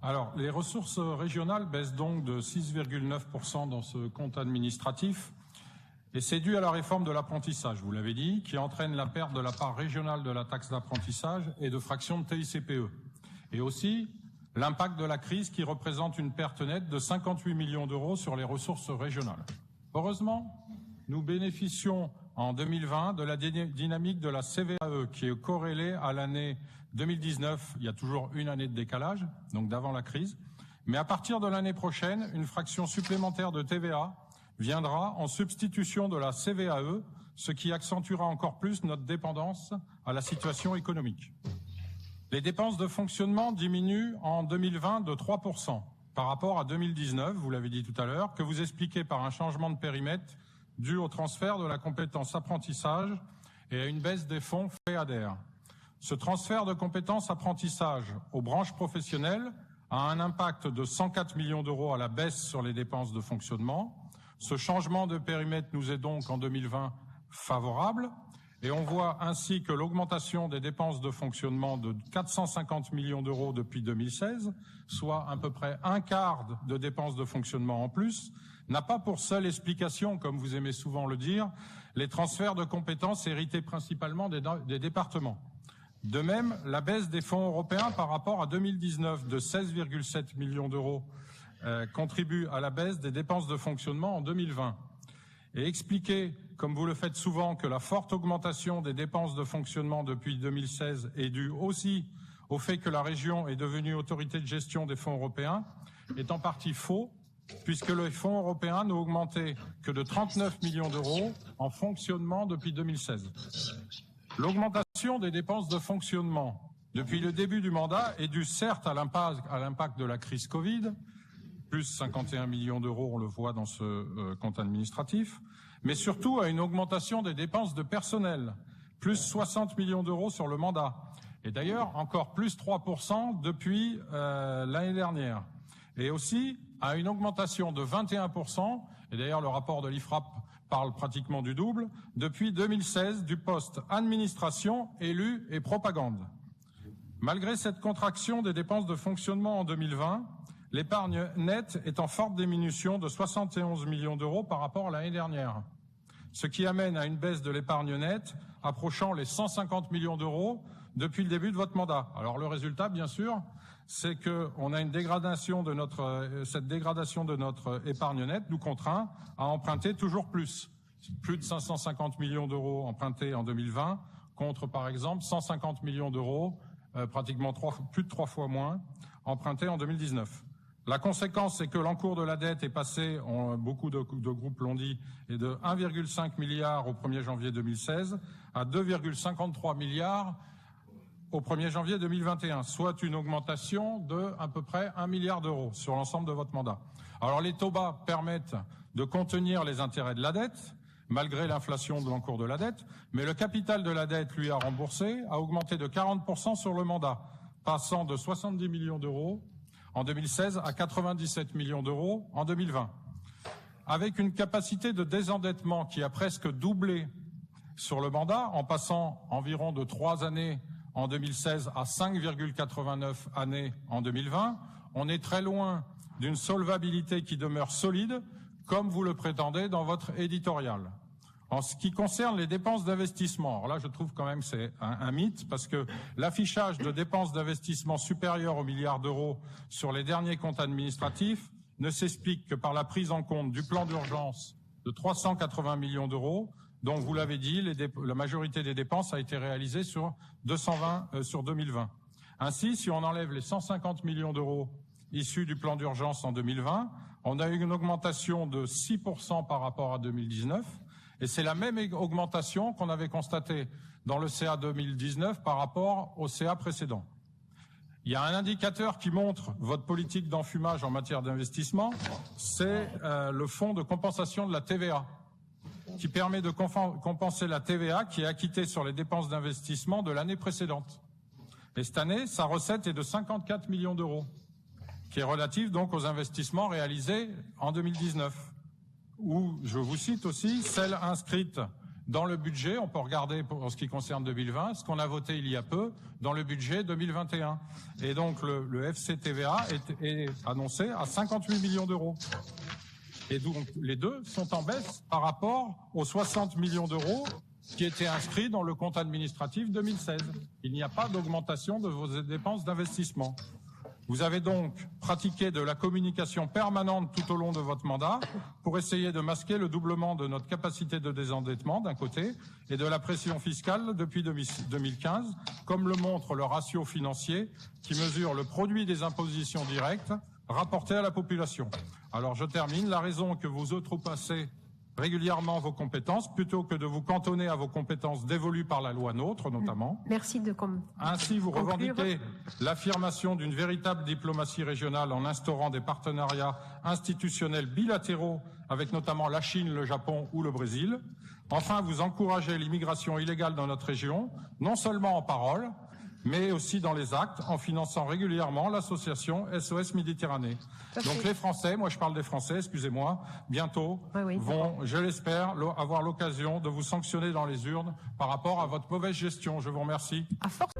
Alors, les ressources régionales baissent donc de 6,9% dans ce compte administratif. Et c'est dû à la réforme de l'apprentissage, vous l'avez dit, qui entraîne la perte de la part régionale de la taxe d'apprentissage et de fractions de TICPE. Et aussi l'impact de la crise qui représente une perte nette de 58 millions d'euros sur les ressources régionales. Heureusement, nous bénéficions en 2020 de la dynamique de la CVAE qui est corrélée à l'année 2019. Il y a toujours une année de décalage, donc d'avant la crise. Mais à partir de l'année prochaine, une fraction supplémentaire de TVA viendra en substitution de la CVAE, ce qui accentuera encore plus notre dépendance à la situation économique. Les dépenses de fonctionnement diminuent en 2020 de 3% par rapport à 2019, vous l'avez dit tout à l'heure, que vous expliquez par un changement de périmètre dû au transfert de la compétence apprentissage et à une baisse des fonds FEADER. Ce transfert de compétence apprentissage aux branches professionnelles a un impact de 104 millions d'euros à la baisse sur les dépenses de fonctionnement. Ce changement de périmètre nous est donc en 2020 favorable et on voit ainsi que l'augmentation des dépenses de fonctionnement de 450 millions d'euros depuis 2016, soit à peu près un quart de dépenses de fonctionnement en plus, n'a pas pour seule explication, comme vous aimez souvent le dire, les transferts de compétences hérités principalement des départements. De même, la baisse des fonds européens par rapport à 2019 de 16,7 millions d'euros contribue à la baisse des dépenses de fonctionnement en 2020. Et expliquer, comme vous le faites souvent, que la forte augmentation des dépenses de fonctionnement depuis 2016 est due aussi au fait que la région est devenue autorité de gestion des fonds européens est en partie faux, puisque les fonds européens n'ont augmenté que de 39 millions d'euros en fonctionnement depuis 2016. L'augmentation des dépenses de fonctionnement depuis le début du mandat est due certes à l'impact de la crise Covid, plus 51 millions d'euros, on le voit dans ce compte administratif, mais surtout à une augmentation des dépenses de personnel, plus 60 millions d'euros sur le mandat, et d'ailleurs encore plus 3% depuis l'année dernière, et aussi à une augmentation de 21%, et d'ailleurs le rapport de l'IFRAP parle pratiquement du double, depuis 2016 du poste administration, élus et propagande. Malgré cette contraction des dépenses de fonctionnement en 2020, l'épargne nette est en forte diminution de 71 millions d'euros par rapport à l'année dernière, ce qui amène à une baisse de l'épargne nette approchant les 150 millions d'euros depuis le début de votre mandat. Alors le résultat, bien sûr, c'est qu'on a une dégradation de cette dégradation de notre épargne nette nous contraint à emprunter toujours plus. Plus de 550 millions d'euros empruntés en 2020 contre, par exemple, 150 millions d'euros, pratiquement plus de 3 fois moins, empruntés en 2019. La conséquence, c'est que l'encours de la dette est passé, beaucoup de groupes l'ont dit, de 1,5 milliard au 1er janvier 2016 à 2,53 milliards au 1er janvier 2021, soit une augmentation de à peu près 1 milliard d'euros sur l'ensemble de votre mandat. Alors les taux bas permettent de contenir les intérêts de la dette, malgré l'inflation de l'encours de la dette, mais le capital de la dette, lui, à rembourser, a augmenté de 40% sur le mandat, passant de 70 millions d'euros en 2016 à 97 millions d'euros en 2020. Avec une capacité de désendettement qui a presque doublé sur le mandat, en passant environ de 3 années en 2016 à 5,89 années en 2020, on est très loin d'une solvabilité qui demeure solide, comme vous le prétendez dans votre éditorial. En ce qui concerne les dépenses d'investissement, alors là je trouve quand même que c'est un mythe, parce que l'affichage de dépenses d'investissement supérieures aux milliards d'euros sur les derniers comptes administratifs ne s'explique que par la prise en compte du plan d'urgence de 380 millions d'euros, dont vous l'avez dit, la majorité des dépenses a été réalisée sur 2020. Ainsi, si on enlève les 150 millions d'euros issus du plan d'urgence en 2020, on a eu une augmentation de 6% par rapport à 2019, et c'est la même augmentation qu'on avait constatée dans le CA 2019 par rapport au CA précédent. Il y a un indicateur qui montre votre politique d'enfumage en matière d'investissement, c'est le fonds de compensation de la TVA, qui permet de compenser la TVA qui est acquittée sur les dépenses d'investissement de l'année précédente. Et cette année, sa recette est de 54 millions d'euros, qui est relative donc aux investissements réalisés en 2019. Ou, je vous cite aussi, celle inscrite dans le budget, on peut regarder pour ce qui concerne 2020, ce qu'on a voté il y a peu dans le budget 2021. Et donc le FCTVA est annoncé à 58 millions d'euros. Et donc les deux sont en baisse par rapport aux 60 millions d'euros qui étaient inscrits dans le compte administratif 2016. Il n'y a pas d'augmentation de vos dépenses d'investissement. Vous avez donc pratiqué de la communication permanente tout au long de votre mandat pour essayer de masquer le doublement de notre capacité de désendettement d'un côté et de la pression fiscale depuis 2015, comme le montre le ratio financier qui mesure le produit des impositions directes rapporté à la population. Alors je termine. La raison que vous outrepassez régulièrement vos compétences, plutôt que de vous cantonner à vos compétences dévolues par la loi NOTRe, notamment. Merci de Ainsi, vous revendiquez l'affirmation d'une véritable diplomatie régionale en instaurant des partenariats institutionnels bilatéraux avec notamment la Chine, le Japon ou le Brésil. Enfin, vous encouragez l'immigration illégale dans notre région, non seulement en parole, mais aussi dans les actes, en finançant régulièrement l'association SOS Méditerranée. Donc les Français, moi je parle des Français, excusez-moi, bientôt vont, je l'espère, avoir l'occasion de vous sanctionner dans les urnes par rapport à votre mauvaise gestion. Je vous remercie. À force.